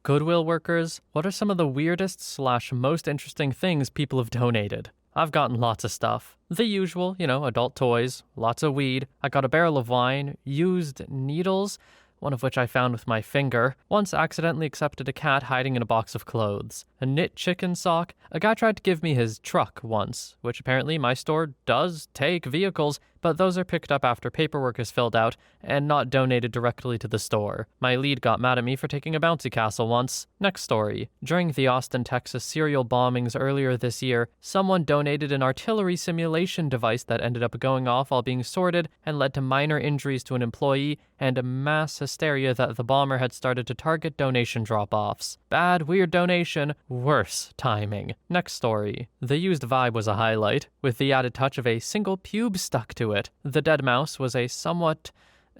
Goodwill workers, what are some of the weirdest slash most interesting things people have donated? I've gotten lots of stuff. The usual, adult toys, lots of weed. I got a barrel of wine, used needles, one of which I found with my finger. Once accidentally accepted a cat hiding in a box of clothes. A knit chicken sock. A guy tried to give me his truck once, which apparently my store does take vehicles, but those are picked up after paperwork is filled out and not donated directly to the store. My lead got mad at me for taking a bouncy castle once. Next story. During the Austin, Texas serial bombings earlier this year, someone donated an artillery simulation device that ended up going off while being sorted and led to minor injuries to an employee and a mass hysteria that the bomber had started to target donation drop-offs. Bad, weird donation, worse timing. Next story. The used vibe was a highlight, with the added touch of a single pube stuck to it. The dead mouse was a somewhat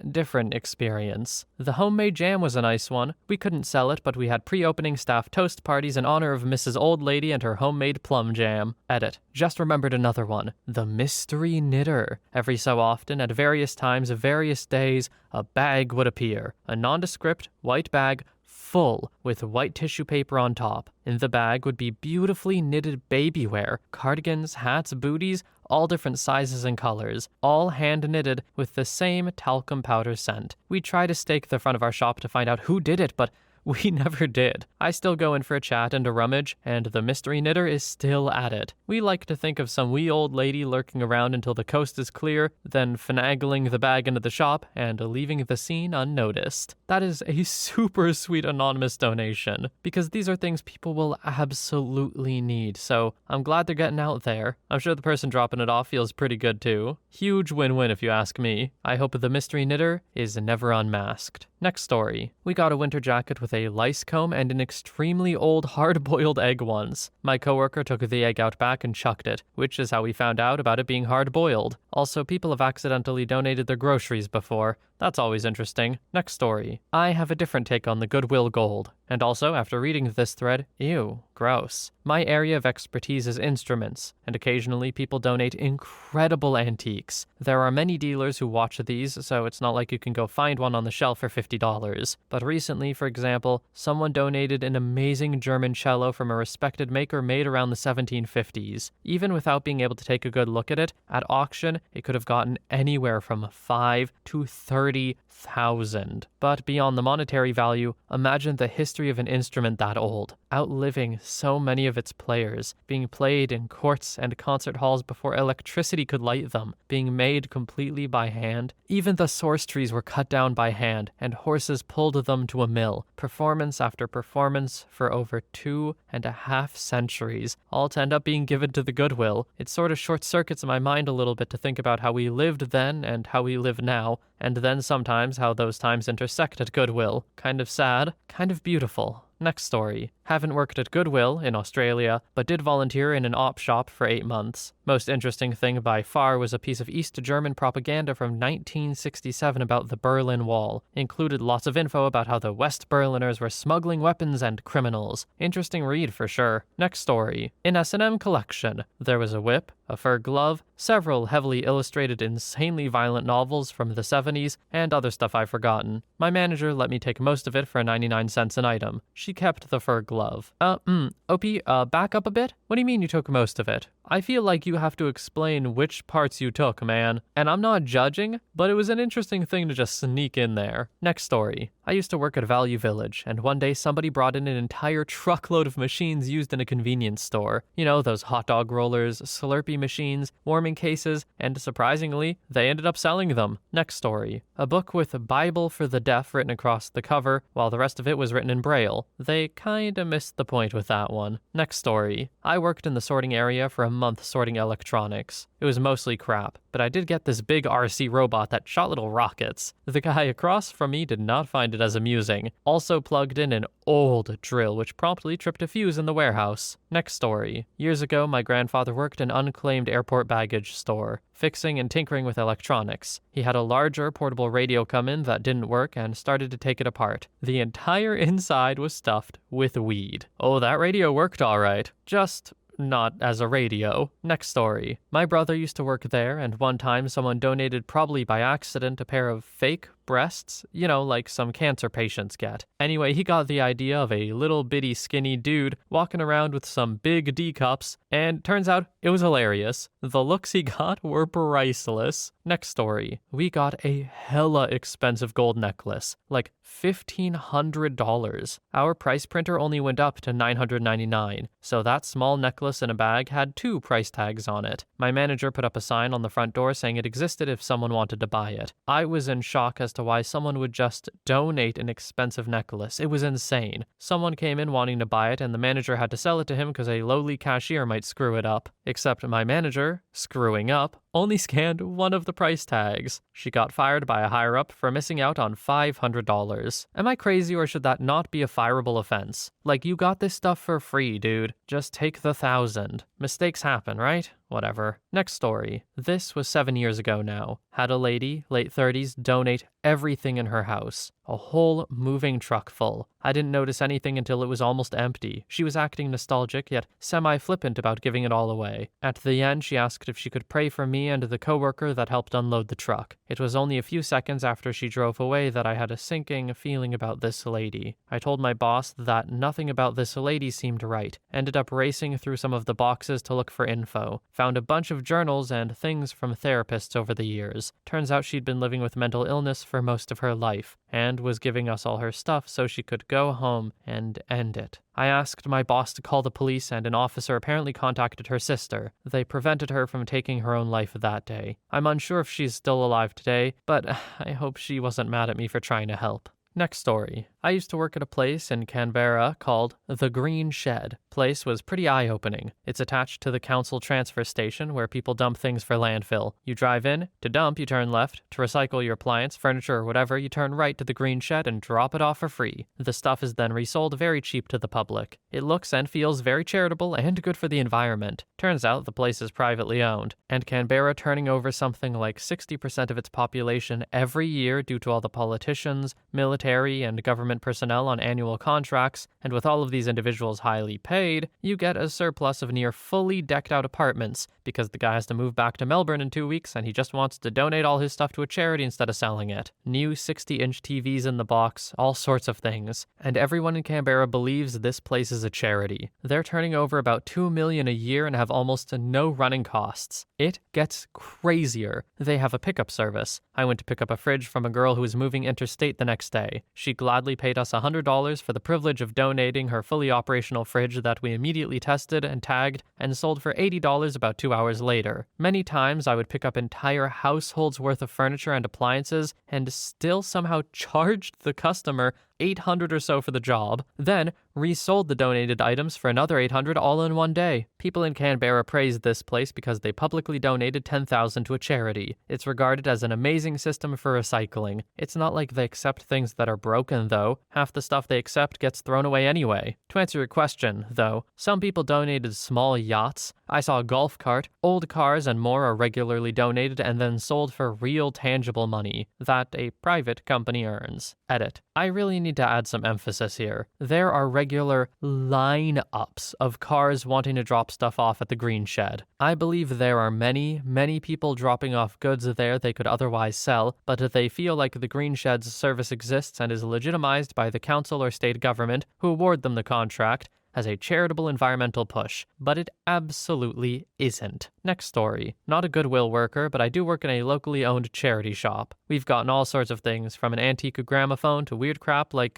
different experience. The homemade jam was a nice one. We couldn't sell it, but we had pre-opening staff toast parties in honor of Mrs. Old Lady and her homemade plum jam. Edit. Just remembered another one. The mystery knitter. Every so often, at various times of various days, a bag would appear. A nondescript white bag full with white tissue paper on top. In the bag would be beautifully knitted baby wear, cardigans, hats, booties, all different sizes and colors, all hand knitted with the same talcum powder scent. We tried to stake the front of our shop to find out who did it, but we never did. I still go in for a chat and a rummage, and the mystery knitter is still at it. We like to think of some wee old lady lurking around until the coast is clear, then finagling the bag into the shop and leaving the scene unnoticed. That is a super sweet anonymous donation, because these are things people will absolutely need, so I'm glad they're getting out there. I'm sure the person dropping it off feels pretty good too. Huge win-win if you ask me. I hope the mystery knitter is never unmasked. Next story. We got a winter jacket with a lice comb and an extremely old hard-boiled egg once. My coworker took the egg out back and chucked it, which is how we found out about it being hard-boiled. Also, people have accidentally donated their groceries before. That's always interesting. Next story. I have a different take on the Goodwill gold. And also, after reading this thread, ew, gross. My area of expertise is instruments, and occasionally people donate incredible antiques. There are many dealers who watch these, so it's not like you can go find one on the shelf for $50. But recently, for example, someone donated an amazing German cello from a respected maker made around the 1750s. Even without being able to take a good look at it, at auction, it could have gotten anywhere from $5,000 to $30,000. But beyond the monetary value, imagine the history of an instrument that old, outliving so many of its players, being played in courts and concert halls before electricity could light them, being made completely by hand. Even the source trees were cut down by hand, and horses pulled them to a mill, performance after performance for over 2.5 centuries, all to end up being given to the Goodwill. It sort of short-circuits my mind a little bit to think about how we lived then and how we live now, and then sometimes how those times intersect at Goodwill. Kind of sad, kind of beautiful. Next story. Haven't worked at Goodwill in Australia, but did volunteer in an op shop for 8 months. Most interesting thing by far was a piece of East German propaganda from 1967 about the Berlin Wall. Included lots of info about how the West Berliners were smuggling weapons and criminals. Interesting read for sure. Next story. In S&M collection, there was a whip, a fur glove, several heavily illustrated insanely violent novels from the 70s, and other stuff I've forgotten. My manager let me take most of it for 99 cents an item. She kept the fur glove. OP, back up a bit? What do you mean you took most of it? I feel like you have to explain which parts you took, man. And I'm not judging, but it was an interesting thing to just sneak in there. Next story. I used to work at Value Village, and one day somebody brought in an entire truckload of machines used in a convenience store. You know, those hot dog rollers, Slurpee machines, warming cases, and surprisingly, they ended up selling them. Next story. A book with a Bible for the deaf written across the cover, while the rest of it was written in Braille. They kinda missed the point with that one. Next story. I worked in the sorting area for a month sorting electronics. It was mostly crap, but I did get this big RC robot that shot little rockets. The guy across from me did not find it as amusing. Also plugged in an old drill, which promptly tripped a fuse in the warehouse. Next story. Years ago, my grandfather worked in an unclaimed airport baggage store, fixing and tinkering with electronics. He had a larger portable radio come in that didn't work and started to take it apart. The entire inside was stuffed with weed. Oh, that radio worked all right. Just not as a radio. Next story. My brother used to work there, and one time someone donated, probably by accident, a pair of fake breasts, like some cancer patients get. Anyway, he got the idea of a little bitty skinny dude walking around with some big D cups, and turns out it was hilarious. The looks he got were priceless. Next story. We got a hella expensive gold necklace, like $1,500. Our price printer only went up to $999, so that small necklace in a bag had 2 price tags on it. My manager put up a sign on the front door saying it existed if someone wanted to buy it. I was in shock as to why someone would just donate an expensive necklace. It was insane. Someone came in wanting to buy it, and the manager had to sell it to him because a lowly cashier might screw it up. Except my manager, screwing up, only scanned one of the price tags. She got fired by a higher-up for missing out on $500. Am I crazy, or should that not be a fireable offense? Like, you got this stuff for free, dude. Just take the 1,000. Mistakes happen, right? Whatever. Next story. This was 7 years ago now. Had a lady, late 30s, donate everything in her house. A whole moving truck full. I didn't notice anything until it was almost empty. She was acting nostalgic, yet semi-flippant about giving it all away. At the end, she asked if she could pray for me and the coworker that helped unload the truck. It was only a few seconds after she drove away that I had a sinking feeling about this lady. I told my boss that nothing about this lady seemed right. Ended up racing through some of the boxes to look for info. Found a bunch of journals and things from therapists over the years. Turns out she'd been living with mental illness for most of her life, and was giving us all her stuff so she could go home and end it. I asked my boss to call the police, and an officer apparently contacted her sister. They prevented her from taking her own life that day. I'm unsure if she's still alive today, but I hope she wasn't mad at me for trying to help. Next story. I used to work at a place in Canberra called The Green Shed. Place was pretty eye-opening. It's attached to the council transfer station where people dump things for landfill. You drive in, to dump you turn left, to recycle your appliance, furniture, or whatever you turn right to the Green Shed and drop it off for free. The stuff is then resold very cheap to the public. It looks and feels very charitable and good for the environment. Turns out the place is privately owned, and Canberra turning over something like 60% of its population every year due to all the politicians, military, and government personnel on annual contracts, and with all of these individuals highly paid, you get a surplus of near fully decked out apartments because the guy has to move back to Melbourne in 2 weeks and he just wants to donate all his stuff to a charity instead of selling it. New 60-inch TVs in the box, all sorts of things. And everyone in Canberra believes this place is a charity. They're turning over about $2 million a year and have almost no running costs. It gets crazier. They have a pickup service. I went to pick up a fridge from a girl who was moving interstate the next day. She gladly paid us $100 for the privilege of donating her fully operational fridge that we immediately tested and tagged and sold for $80 about 2 hours later. Many times I would pick up entire households worth of furniture and appliances and still somehow charged the customer $800 or so for the job, then resold the donated items for another $800 all in one day. People in Canberra praised this place because they publicly donated $10,000 to a charity. It's regarded as an amazing system for recycling. It's not like they accept things that are broken, though. Half the stuff they accept gets thrown away anyway. To answer your question, though, some people donated small yachts. I saw a golf cart. Old cars and more are regularly donated and then sold for real tangible money that a private company earns. Edit. I really need to add some emphasis here. There are regular line-ups of cars wanting to drop stuff off at the Green Shed. I believe there are many, many people dropping off goods there they could otherwise sell, but they feel like the Green Shed's service exists and is legitimized by the council or state government who award them the contract as a charitable environmental push, but it absolutely isn't. Next story. Not a Goodwill worker, but I do work in a locally owned charity shop. We've gotten all sorts of things, from an antique gramophone to weird crap like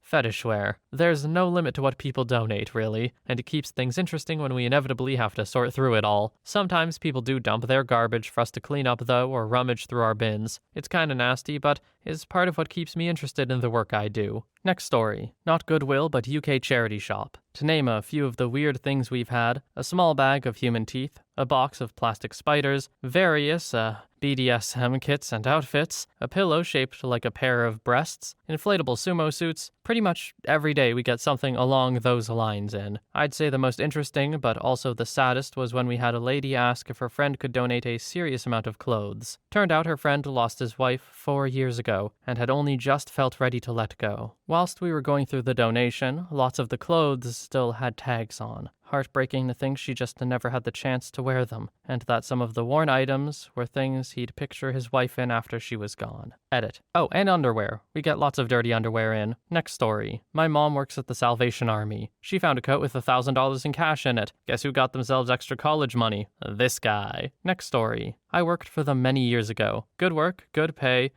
fetish wear. There's no limit to what people donate, really, and it keeps things interesting when we inevitably have to sort through it all. Sometimes people do dump their garbage for us to clean up, though, or rummage through our bins. It's kinda nasty, but is part of what keeps me interested in the work I do. Next story. Not Goodwill, but UK charity shop. To name a few of the weird things we've had: a small bag of human teeth, a box of plastic spiders, various BDSM kits and outfits, a pillow shaped like a pair of breasts, inflatable sumo suits. Pretty much every day we get something along those lines in. I'd say the most interesting, but also the saddest, was when we had a lady ask if her friend could donate a serious amount of clothes. Turned out her friend lost his wife 4 years ago and had only just felt ready to let go. Whilst we were going through the donation, lots of the clothes still had tags on. Heartbreaking to think she just never had the chance to wear them, and that some of the worn items were things he'd picture his wife in after she was gone. Edit. Oh, and underwear. We get lots of dirty underwear in. Next story. My mom works at the Salvation Army. She found a coat with $1,000 in cash in it. Guess who got themselves extra college money? This guy. Next story. I worked for them many years ago. Good work, good pay,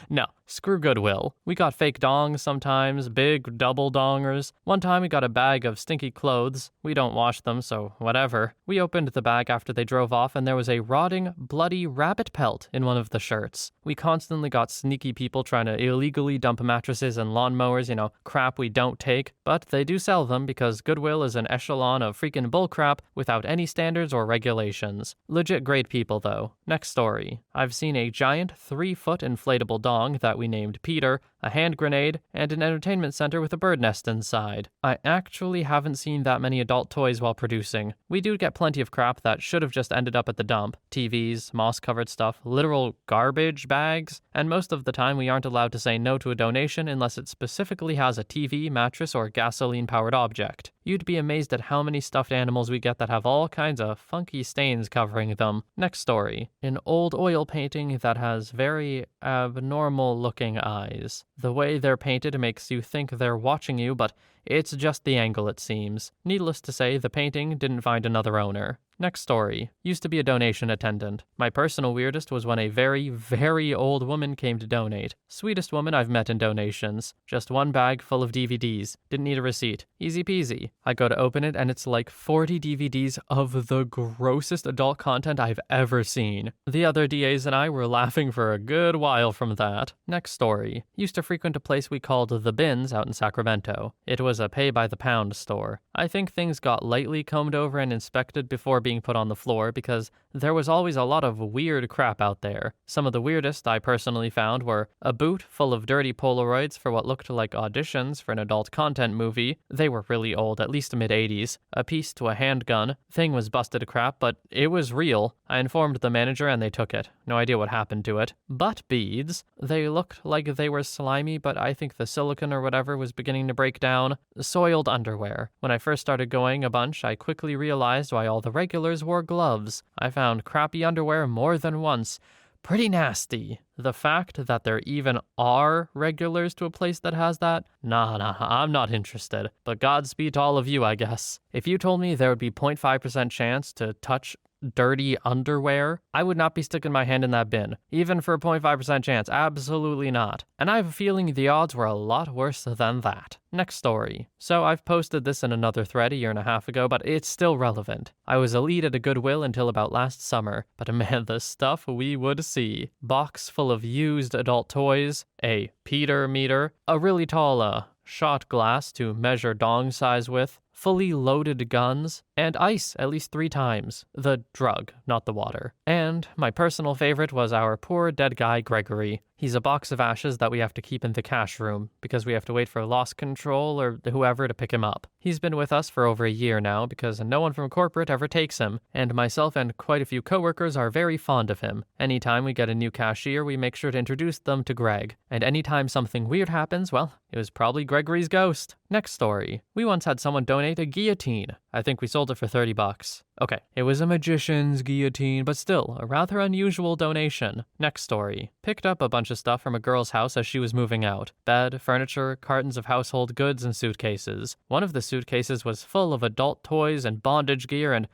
No, screw Goodwill. We got fake dongs sometimes, big double dongers. One time we got a bag of stinky clothes. We don't wash them, so whatever. We opened the bag after they drove off and there was a rotting, bloody rabbit pelt in one of the shirts. We constantly got sneaky people trying to illegally dump mattresses and lawnmowers, crap we don't take. But they do sell them because Goodwill is an echelon of freaking bullcrap without any standards or regulations. Legit great people though. Next story. I've seen a giant 3-foot inflatable dong that we named Peter, a hand grenade, and an entertainment center with a bird nest inside. I actually haven't seen that many adult toys while producing. We do get plenty of crap that should have just ended up at the dump. TVs, moss-covered stuff, literal garbage bags, and most of the time we aren't allowed to say no to a donation unless it specifically has a TV, mattress, or gasoline-powered object. You'd be amazed at how many stuffed animals we get that have all kinds of funky stains covering them. Next story. An old oil painting that has very abnormal-looking eyes. The way they're painted makes you think they're watching you, but it's just the angle, it seems. Needless to say, the painting didn't find another owner. Next story. Used to be a donation attendant. My personal weirdest was when a very, very old woman came to donate. Sweetest woman I've met in donations. Just one bag full of DVDs. Didn't need a receipt. Easy peasy. I go to open it and it's like 40 DVDs of the grossest adult content I've ever seen. The other DAs and I were laughing for a good while from that. Next story. Used to frequent a place we called The Bins out in Sacramento. It was a pay-by-the-pound store. I think things got lightly combed over and inspected before being put on the floor because there was always a lot of weird crap out there. Some of the weirdest I personally found were a boot full of dirty Polaroids for what looked like auditions for an adult content movie. They were really old, at least mid-80s. A piece to a handgun. Thing was busted crap, but it was real. I informed the manager and they took it. No idea what happened to it. Butt beads. They looked like they were slimy, but I think the silicone or whatever was beginning to break down. Soiled underwear. When I first started going a bunch, I quickly realized why all the regulars wore gloves. I found crappy underwear more than once. Pretty nasty. The fact that there even are regulars to a place that has that? Nah, I'm not interested. But Godspeed to all of you, I guess. If you told me there would be 0.5% chance to touch dirty underwear, I would not be sticking my hand in that bin. Even for a 0.5% chance, absolutely not. And I have a feeling the odds were a lot worse than that. Next story. So I've posted this in another thread a year and a half ago, but it's still relevant. I was a lead at a Goodwill until about last summer, but man, the stuff we would see. Box full of used adult toys, a Peter meter, a really tall shot glass to measure dong size with, fully loaded guns, and ice at least 3 times. The drug, not the water. And my personal favorite was our poor dead guy, Gregory. He's a box of ashes that we have to keep in the cash room because we have to wait for loss control or whoever to pick him up. He's been with us for over a year now because no one from corporate ever takes him, and myself and quite a few coworkers are very fond of him. Anytime we get a new cashier, we make sure to introduce them to Greg. And anytime something weird happens, well, it was probably Gregory's ghost. Next story. We once had someone donate a guillotine. I think we sold it for $30. Okay, it was a magician's guillotine, but still, a rather unusual donation. Next story. Picked up a bunch of stuff from a girl's house as she was moving out. Bed, furniture, cartons of household goods, and suitcases. One of the suitcases was full of adult toys and bondage gear and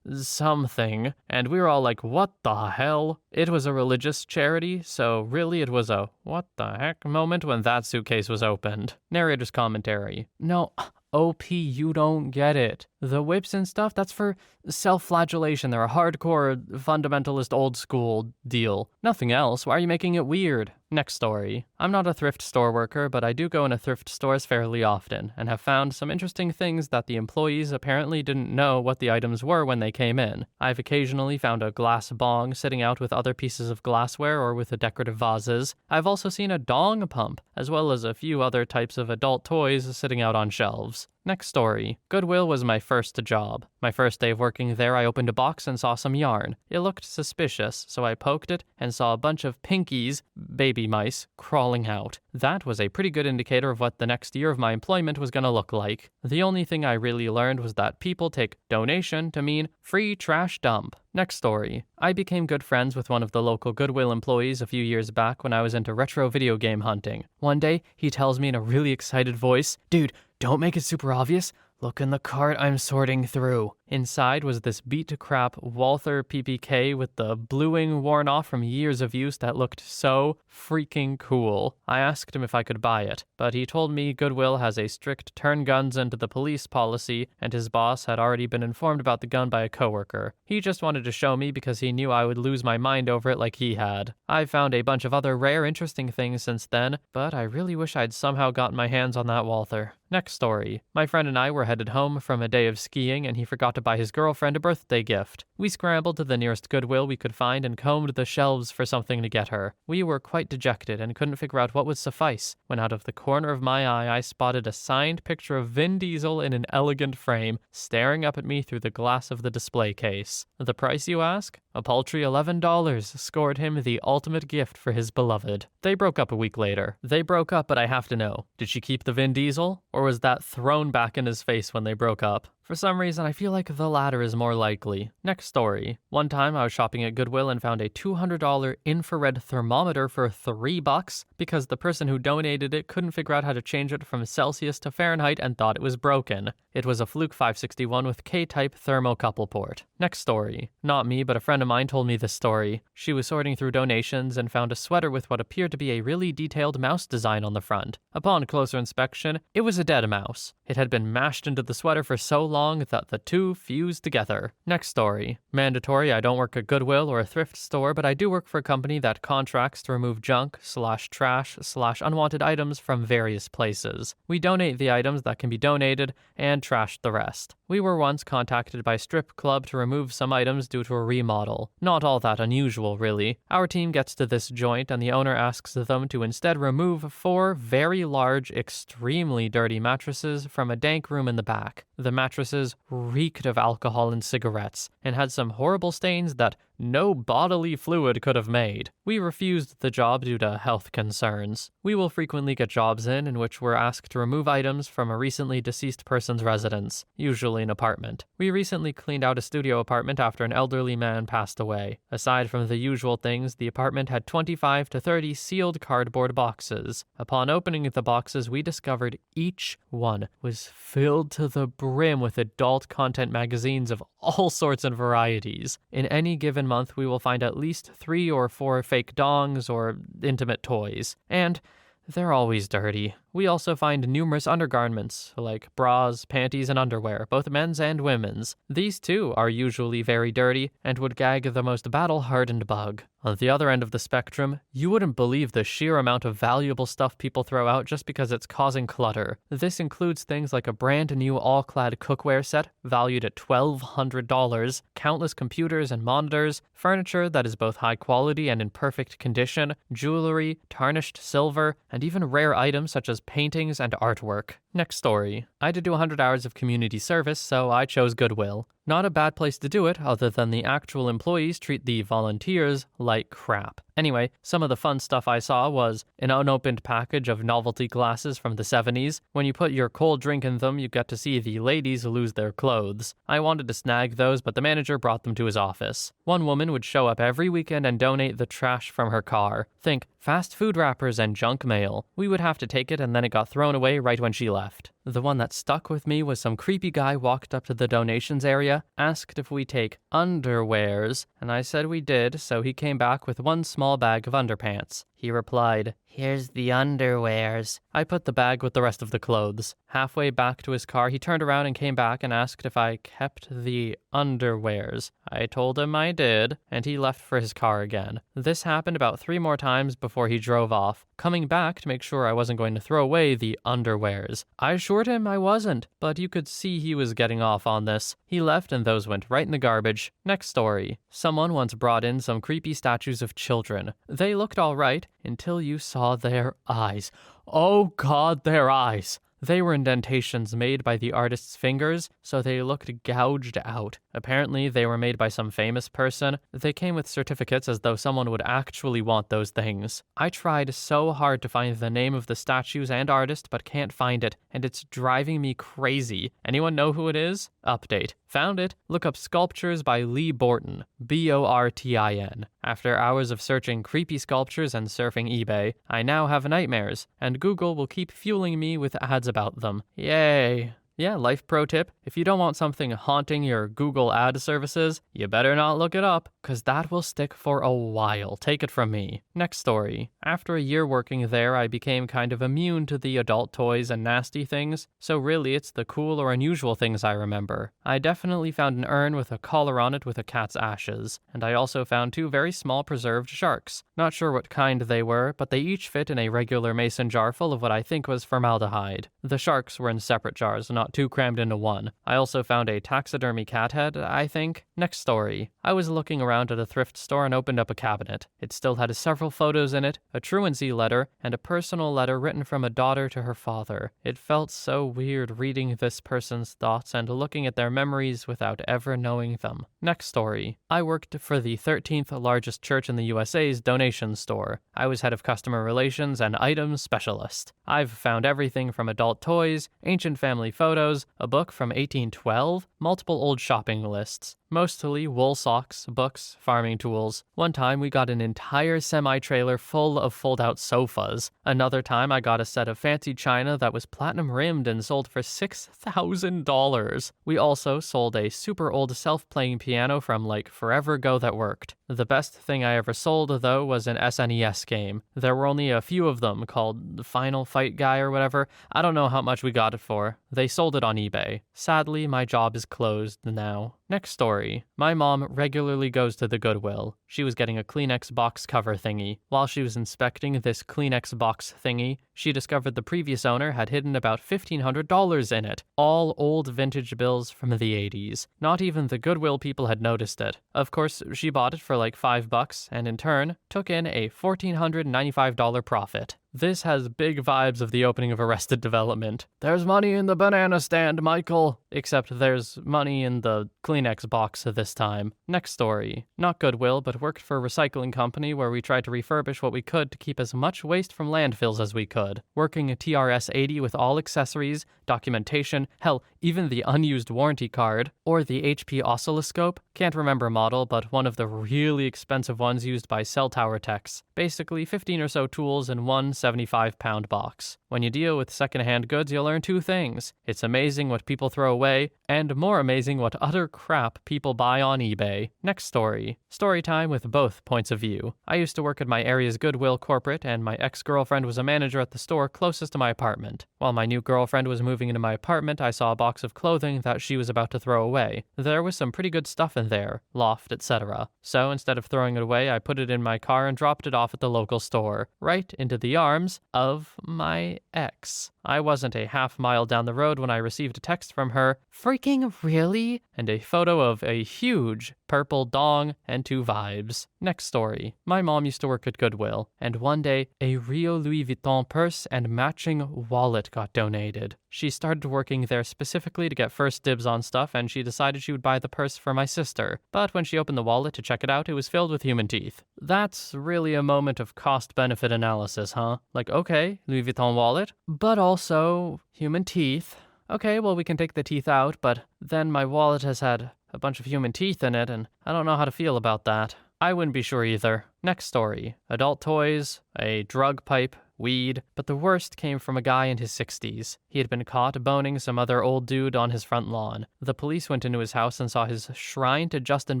something, and we were all like, what the hell? It was a religious charity, so really it was a what the heck moment when that suitcase was opened. Narrator's commentary. No, OP, you don't get it. The whips and stuff, that's for self-flagellation. They're a hardcore, fundamentalist, old-school deal. Nothing else. Why are you making it weird? Next story. I'm not a thrift store worker, but I do go into thrift stores fairly often, and have found some interesting things that the employees apparently didn't know what the items were when they came in. I've occasionally found a glass bong sitting out with other pieces of glassware or with decorative vases. I've also seen a dong pump, as well as a few other types of adult toys sitting out on shelves. Next story. Goodwill was my first job. My first day of working there, I opened a box and saw some yarn. It looked suspicious, so I poked it and saw a bunch of pinkies, baby mice, crawling out. That was a pretty good indicator of what the next year of my employment was going to look like. The only thing I really learned was that people take donation to mean free trash dump. Next story. I became good friends with one of the local Goodwill employees a few years back when I was into retro video game hunting. One day, he tells me in a really excited voice, "Dude, don't make it super obvious. Look in the cart I'm sorting through." Inside was this beat-to-crap Walther PPK with the bluing worn off from years of use that looked so freaking cool. I asked him if I could buy it, but he told me Goodwill has a strict turn guns into the police policy, and his boss had already been informed about the gun by a coworker. He just wanted to show me because he knew I would lose my mind over it like he had. I've found a bunch of other rare, interesting things since then, but I really wish I'd somehow gotten my hands on that Walther. Next story. My friend and I were headed home from a day of skiing, and he forgot to buy his girlfriend a birthday gift. We scrambled to the nearest Goodwill we could find and combed the shelves for something to get her. We were quite dejected and couldn't figure out what would suffice, when out of the corner of my eye I spotted a signed picture of Vin Diesel in an elegant frame, staring up at me through the glass of the display case. The price, you ask? A paltry $11 scored him the ultimate gift for his beloved. They broke up a week later. They broke up, but I have to know, did she keep the Vin Diesel? Or was that thrown back in his face when they broke up? For some reason, I feel like the latter is more likely. Next story. One time I was shopping at Goodwill and found a $200 infrared thermometer for $3 because the person who donated it couldn't figure out how to change it from Celsius to Fahrenheit and thought it was broken. It was a Fluke 561 with K-type thermocouple port. Next story. Not me, but a friend of mine told me this story. She was sorting through donations and found a sweater with what appeared to be a really detailed mouse design on the front. Upon closer inspection, it was a dead mouse. It had been mashed into the sweater for so long that the two fused together. Next story. Mandatory, I don't work at Goodwill or a thrift store, but I do work for a company that contracts to remove junk/trash/unwanted items from various places. We donate the items that can be donated and trash the rest. We were once contacted by a strip club to remove some items due to a remodel. Not all that unusual, really. Our team gets to this joint and the owner asks them to instead remove 4 very large, extremely dirty mattresses from a dank room in the back. The mattresses reeked of alcohol and cigarettes, and had some horrible stains that no bodily fluid could have made. We refused the job due to health concerns. We will frequently get jobs in which we're asked to remove items from a recently deceased person's residence, usually an apartment. We recently cleaned out a studio apartment after an elderly man passed away. Aside from the usual things, the apartment had 25 to 30 sealed cardboard boxes. Upon opening the boxes, we discovered each one was filled to the brim with adult content magazines of all sorts and varieties. In any given month, we will find at least 3 or 4 fake dongs or intimate toys. And they're always dirty. We also find numerous undergarments, like bras, panties, and underwear, both men's and women's. These, too, are usually very dirty and would gag the most battle-hardened bug. On the other end of the spectrum, you wouldn't believe the sheer amount of valuable stuff people throw out just because it's causing clutter. This includes things like a brand new all-clad cookware set, valued at $1,200, countless computers and monitors, furniture that is both high quality and in perfect condition, jewelry, tarnished silver, and even rare items such as paintings and artwork. Next story. I had to do 100 hours of community service, so I chose Goodwill. Not a bad place to do it, other than the actual employees treat the volunteers like crap. Anyway, some of the fun stuff I saw was an unopened package of novelty glasses from the 70s. When you put your cold drink in them, you get to see the ladies lose their clothes. I wanted to snag those, but the manager brought them to his office. One woman would show up every weekend and donate the trash from her car. Think fast food wrappers and junk mail. We would have to take it, and then it got thrown away right when she left. The one that stuck with me was some creepy guy walked up to the donations area, asked if we take underwears, and I said we did, so he came back with one small bag of underpants. He replied, "Here's the underwears." I put the bag with the rest of the clothes. Halfway back to his car, he turned around and came back and asked if I kept the underwears. I told him I did, and he left for his car again. This happened about 3 more times before he drove off, coming back to make sure I wasn't going to throw away the underwears. I assured him I wasn't, but you could see he was getting off on this. He left and those went right in the garbage. Next story. Someone once brought in some creepy statues of children. They looked all right until you saw their eyes. Oh God, their eyes. They were indentations made by the artist's fingers, so they looked gouged out. Apparently, they were made by some famous person. They came with certificates as though someone would actually want those things. I tried so hard to find the name of the statues and artist, but can't find it, and it's driving me crazy. Anyone know who it is? Update. Found it. Look up sculptures by Lee Bortin. Bortin. After hours of searching creepy sculptures and surfing eBay, I now have nightmares, and Google will keep fueling me with ads about them. Yay. Yeah, life pro tip, if you don't want something haunting your Google ad services, you better not look it up, because that will stick for a while. Take it from me. Next story. After a year working there, I became kind of immune to the adult toys and nasty things, so really it's the cool or unusual things I remember. I definitely found an urn with a collar on it with a cat's ashes, and I also found 2 very small preserved sharks. Not sure what kind they were, but they each fit in a regular mason jar full of what I think was formaldehyde. The sharks were in separate jars, not 2 crammed into one. I also found a taxidermy cat head, I think. Next story. I was looking around at a thrift store and opened up a cabinet. It still had several photos in it, a truancy letter, and a personal letter written from a daughter to her father. It felt so weird reading this person's thoughts and looking at their memories without ever knowing them. Next story. I worked for the 13th largest church in the USA's donation store. I was head of customer relations and items specialist. I've found everything from adult toys, ancient family photos, a book from 1812, multiple old shopping lists, mostly wool socks, books, farming tools. One time we got an entire semi-trailer full of fold-out sofas. Another time I got a set of fancy china that was platinum rimmed and sold for $6,000. We also sold a super old self-playing piano from like forever ago that worked. The best thing I ever sold, though, was an SNES game. There were only a few of them, called the Final Fight Guy or whatever. I don't know how much we got it for. They sold it on eBay. Sadly, my job is closed now. Next story. My mom regularly goes to the Goodwill. She was getting a Kleenex box cover thingy. While she was inspecting this Kleenex box thingy, she discovered the previous owner had hidden about $1,500 in it. All old vintage bills from the 80s. Not even the Goodwill people had noticed it. Of course, she bought it for like $5 and in turn took in a $1,495 profit. This has big vibes of the opening of Arrested Development. There's money in the banana stand, Michael. Except there's money in the Kleenex box this time. Next story. Not Goodwill, but worked for a recycling company where we tried to refurbish what we could to keep as much waste from landfills as we could. Working a TRS-80 with all accessories, documentation, hell, even the unused warranty card, or the HP oscilloscope. Can't remember model, but one of the really expensive ones used by cell tower techs. Basically 15 or so tools in one 75-pound box. When you deal with secondhand goods, you'll learn 2 things. It's amazing what people throw away, and more amazing what utter crap people buy on eBay. Next story. Story time with both points of view. I used to work at my area's Goodwill corporate, and my ex-girlfriend was a manager at the store closest to my apartment. While my new girlfriend was moving into my apartment, I saw a box of clothing that she was about to throw away. There was some pretty good stuff in there, loft, etc. So instead of throwing it away, I put it in my car and dropped it off at the local store, right into the arms of my ex. I wasn't a half-mile down the road when I received a text from her, "Freaking really?" and a photo of a huge purple dong and 2 vibes. Next story. My mom used to work at Goodwill, and one day, a Rio Louis Vuitton purse and matching wallet got donated. She started working there specifically to get first dibs on stuff, and she decided she would buy the purse for my sister. But when she opened the wallet to check it out, it was filled with human teeth. That's really a moment of cost-benefit analysis, huh? Like, okay, Louis Vuitton wallet, but also human teeth. Okay, well, we can take the teeth out, but then my wallet has had a bunch of human teeth in it, and I don't know how to feel about that. I wouldn't be sure either. Next story. Adult toys, a drug pipe, weed, but the worst came from a guy in his 60s. He had been caught boning some other old dude on his front lawn. The police went into his house and saw his shrine to Justin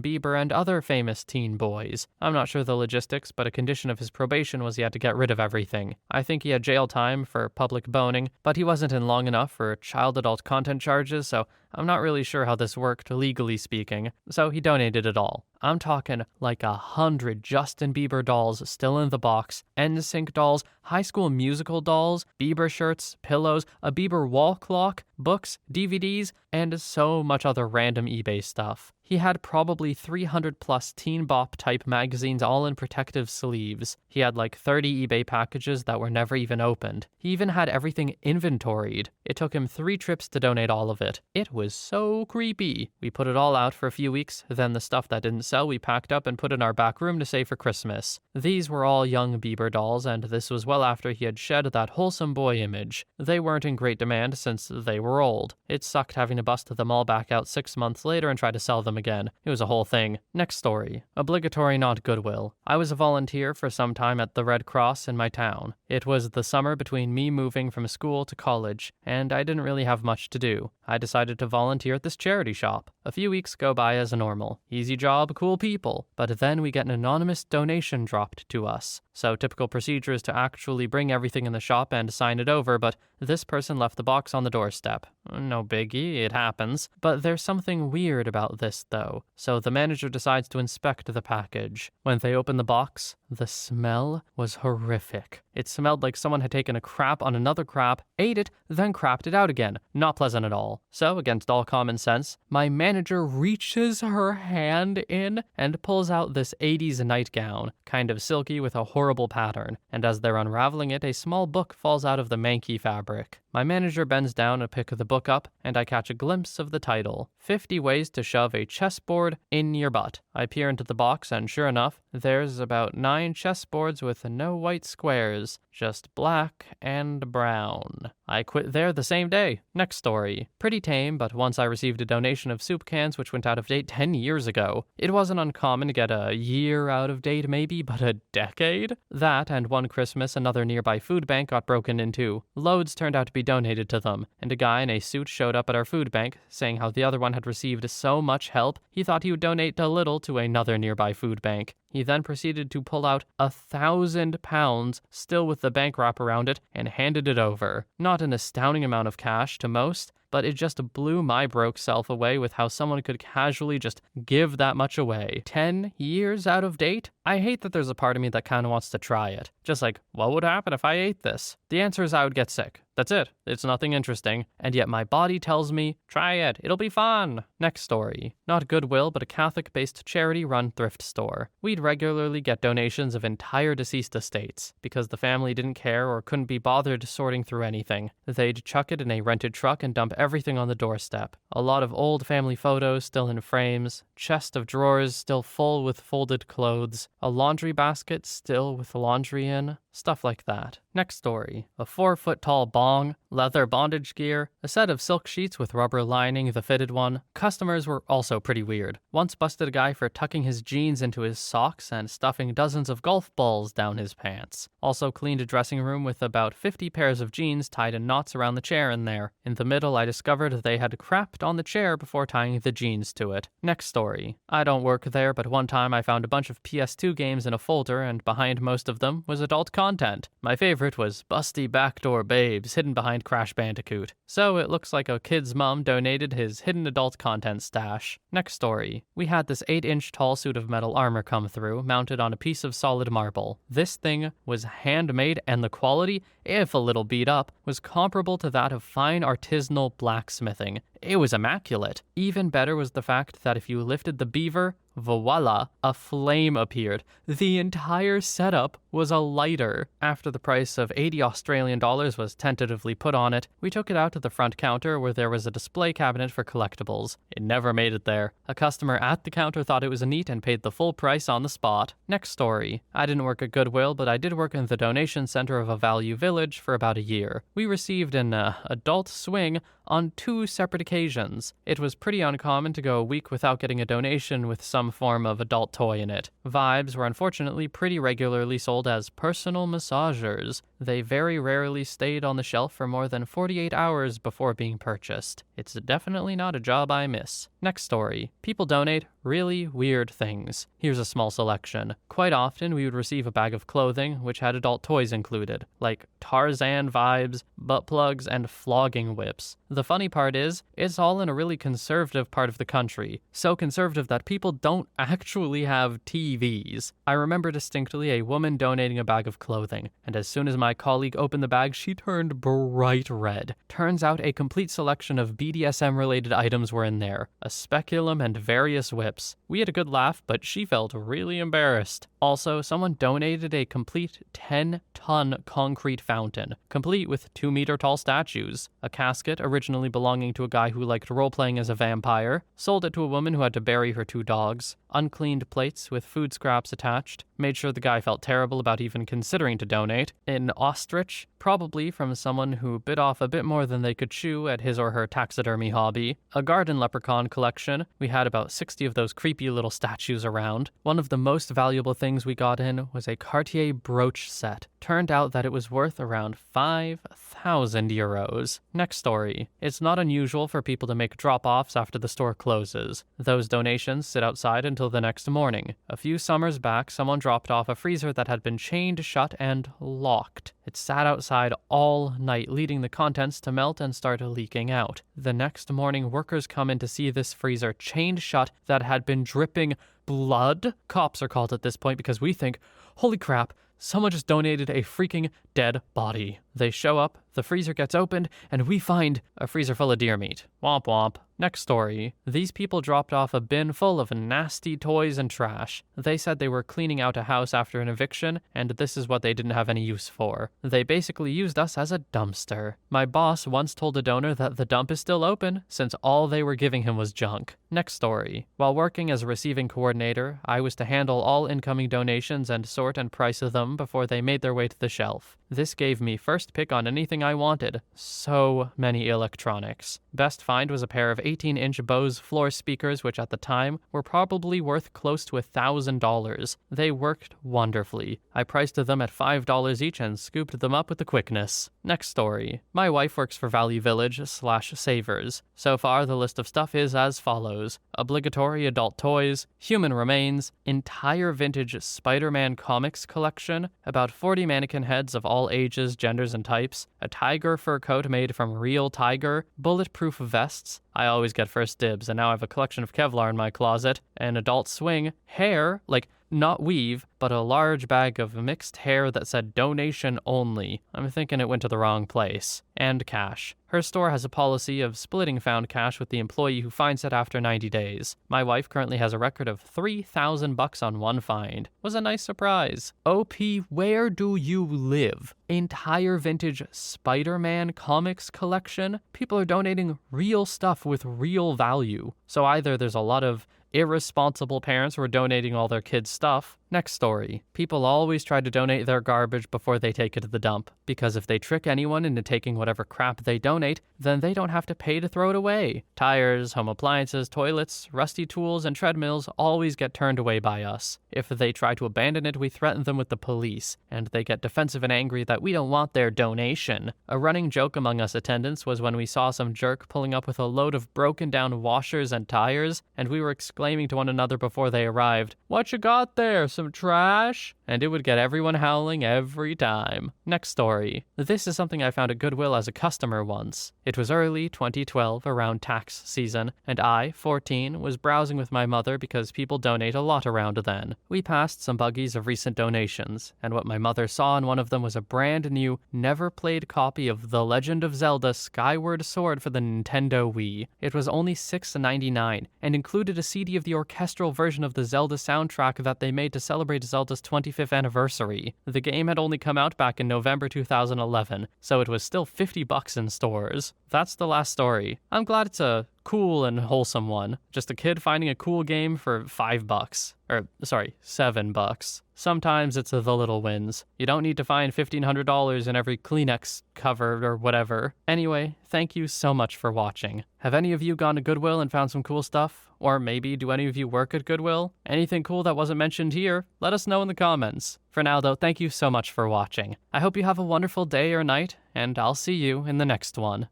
Bieber and other famous teen boys. I'm not sure the logistics, but a condition of his probation was he had to get rid of everything. I think he had jail time for public boning, but he wasn't in long enough for child adult content charges, so I'm not really sure how this worked, legally speaking. So he donated it all. I'm talking like 100 Justin Bieber dolls still in the box, NSYNC dolls, High School Musical dolls, Bieber shirts, pillows, a Bieber wall clock, books, DVDs, and so much other random eBay stuff. He had probably 300 plus Teen Bop type magazines all in protective sleeves. He had like 30 eBay packages that were never even opened. He even had everything inventoried. It took him 3 trips to donate all of it. It was so creepy. We put it all out for a few weeks, then the stuff that didn't sell we packed up and put in our back room to save for Christmas. These were all young Bieber dolls, and this was well after he had shed that wholesome boy image. They weren't in great demand since they were old. It sucked having to bust them all back out 6 months later and try to sell them again. It was a whole thing. Next story. Obligatory, not Goodwill. I was a volunteer for some time at the Red Cross in my town. It was the summer between me moving from school to college, and I didn't really have much to do. I decided to volunteer at this charity shop. A few weeks go by as normal. Easy job, cool people. But then we get an anonymous donation dropped to us. So typical procedure is to actually bring everything in the shop and sign it over, but this person left the box on the doorstep. No biggie, it happens. But there's something weird about this though. So the manager decides to inspect the package. When they open the box, the smell was horrific. It smelled like someone had taken a crap on another crap, ate it, then crapped it out again. Not pleasant at all. So, against all common sense, my manager reaches her hand in and pulls out this 80s nightgown, kind of silky with a horrible pattern. And as they're unraveling it, a small book falls out of the manky fabric. My manager bends down to pick the book up, and I catch a glimpse of the title, 50 Ways to Shove a Chessboard in Your Butt. I peer into the box, and sure enough, there's about 9 chessboards with no white squares, just black and brown. I quit there the same day. Next story. Pretty tame, but once I received a donation of soup cans which went out of date 10 years ago. It wasn't uncommon to get a year out of date maybe, but a decade? That, and one Christmas, another nearby food bank got broken into. Loads turned out to be donated to them, and a guy in a suit showed up at our food bank, saying how the other one had received so much help, he thought he would donate a little to another nearby food bank. He then proceeded to pull out £1,000, still with the bank wrap around it, and handed it over. Not an astounding amount of cash to most, but it just blew my broke self away with how someone could casually just give that much away. 10 years out of date? I hate that there's a part of me that kind of wants to try it. Just like, what would happen if I ate this? The answer is I would get sick. That's it. It's nothing interesting. And yet my body tells me, try it. It'll be fun. Next story. Not Goodwill, but a Catholic-based charity-run thrift store. We'd regularly get donations of entire deceased estates because the family didn't care or couldn't be bothered sorting through anything. They'd chuck it in a rented truck and dump everything on the doorstep. A lot of old family photos still in frames, chest of drawers still full with folded clothes, a laundry basket still with laundry in, stuff like that. Next story. A 4-foot-tall bong, leather bondage gear, a set of silk sheets with rubber lining, the fitted one. Customers were also pretty weird. Once busted a guy for tucking his jeans into his socks and stuffing dozens of golf balls down his pants. Also cleaned a dressing room with about 50 pairs of jeans tied in knots around the chair in there. In the middle, I discovered they had crapped on the chair before tying the jeans to it. Next story. I don't work there, but one time I found a bunch of PS2 games in a folder, and behind most of them was adult content. My favorite was Busty Backdoor Babes, hidden behind Crash Bandicoot. So it looks like a kid's mom donated his hidden adult content stash. Next story. We had this 8-inch tall suit of metal armor come through, mounted on a piece of solid marble. This thing was handmade, and the quality, if a little beat up, was comparable to that of fine artisanal blacksmithing. It was immaculate. Even better was the fact that if you lifted the beaver, voila, a flame appeared. The entire setup was a lighter. After the price of $80 was tentatively put on it, we took it out to the front counter where there was a display cabinet for collectibles. It never made it there. A customer at the counter thought it was neat and paid the full price on the spot. Next story. I didn't work at Goodwill, but I did work in the donation center of a value village for about a year. We received an adult swing on 2 separate occasions. It was pretty uncommon to go a week without getting a donation with some form of adult toy in it. Vibes were unfortunately pretty regularly sold as personal massagers. They very rarely stayed on the shelf for more than 48 hours before being purchased. It's definitely not a job I miss. Next story. People donate really weird things. Here's a small selection. Quite often we would receive a bag of clothing which had adult toys included, like Tarzan vibes, butt plugs, and flogging whips. The funny part is, it's all in a really conservative part of the country. So conservative that people don't actually have TVs. I remember distinctly a woman donating a bag of clothing, and as soon as my my colleague opened the bag, she turned bright red. Turns out a complete selection of BDSM-related items were in there, a speculum and various whips. We had a good laugh, but she felt really embarrassed. Also, someone donated a complete 10-ton concrete fountain, complete with 2-meter-tall statues, a casket originally belonging to a guy who liked role-playing as a vampire, sold it to a woman who had to bury her 2 dogs, uncleaned plates with food scraps attached, made sure the guy felt terrible about even considering to donate, an ostrich, probably from someone who bit off a bit more than they could chew at his or her taxidermy hobby, a garden leprechaun collection. We had about 60 of those creepy little statues around. One of the most valuable things we got in was a Cartier brooch set. Turned out that it was worth around 5,000 euros. Next story. It's not unusual for people to make drop-offs after the store closes. Those donations sit outside until the next morning. A few summers back, someone dropped off a freezer that had been chained shut and locked. It sat outside all night, leading the contents to melt and start leaking out. The next morning, workers come in to see this freezer chained shut that had been dripping blood. Cops are called at this point because we think, holy crap, someone just donated a freaking dead body. They show up, the freezer gets opened, and we find a freezer full of deer meat. Womp womp. Next story. These people dropped off a bin full of nasty toys and trash. They said they were cleaning out a house after an eviction, and this is what they didn't have any use for. They basically used us as a dumpster. My boss once told a donor that the dump is still open, since all they were giving him was junk. Next story. While working as a receiving coordinator, I was to handle all incoming donations and sort and price them before they made their way to the shelf. This gave me first pick on anything I wanted. So many electronics. Best find was a pair of 18-inch Bose floor speakers, which at the time were probably worth close to $1,000. They worked wonderfully. I priced them at $5 each and scooped them up with the quickness. Next story. My wife works for Value Village/Savers. So far, the list of stuff is as follows. Obligatory adult toys, human remains, entire vintage Spider-Man comics collection, about 40 mannequin heads of all ages, genders, and types, a tiger fur coat made from real tiger, bulletproof vests. I always get first dibs, and now I have a collection of Kevlar in my closet, an adult swing, hair, like not weave, but a large bag of mixed hair that said donation only. I'm thinking it went to the wrong place. And cash. Her store has a policy of splitting found cash with the employee who finds it after 90 days. My wife currently has a record of $3,000 on one find. Was a nice surprise. OP, where do you live? Entire vintage Spider-Man comics collection? People are donating real stuff with real value. So either there's a lot of irresponsible parents who are donating all their kids' stuff. Next story. People always try to donate their garbage before they take it to the dump, because if they trick anyone into taking whatever crap they donate, then they don't have to pay to throw it away. Tires, home appliances, toilets, rusty tools, and treadmills always get turned away by us. If they try to abandon it, we threaten them with the police, and they get defensive and angry that we don't want their donation. A running joke among us attendants was when we saw some jerk pulling up with a load of broken down washers and tires, and we were exclaiming to one another before they arrived, "What you got there? Some trash?" And it would get everyone howling every time. Next story. This is something I found at Goodwill as a customer once. It was early 2012, around tax season, and I, 14, was browsing with my mother because people donate a lot around then. We passed some buggies of recent donations, and what my mother saw in one of them was a brand new, never-played copy of The Legend of Zelda Skyward Sword for the Nintendo Wii. It was only $6.99, and included a CD of the orchestral version of the Zelda soundtrack that they made to celebrate Zelda's 25th anniversary. The game had only come out back in November 2011, so it was still $50 in stores. That's the last story. I'm glad it's a cool and wholesome one. Just a kid finding a cool game for $5. Or, sorry, $7. Sometimes it's the little wins. You don't need to find $1,500 in every Kleenex cover or whatever. Anyway, thank you so much for watching. Have any of you gone to Goodwill and found some cool stuff? Or maybe do any of you work at Goodwill? Anything cool that wasn't mentioned here? Let us know in the comments. For now though, thank you so much for watching. I hope you have a wonderful day or night, and I'll see you in the next one.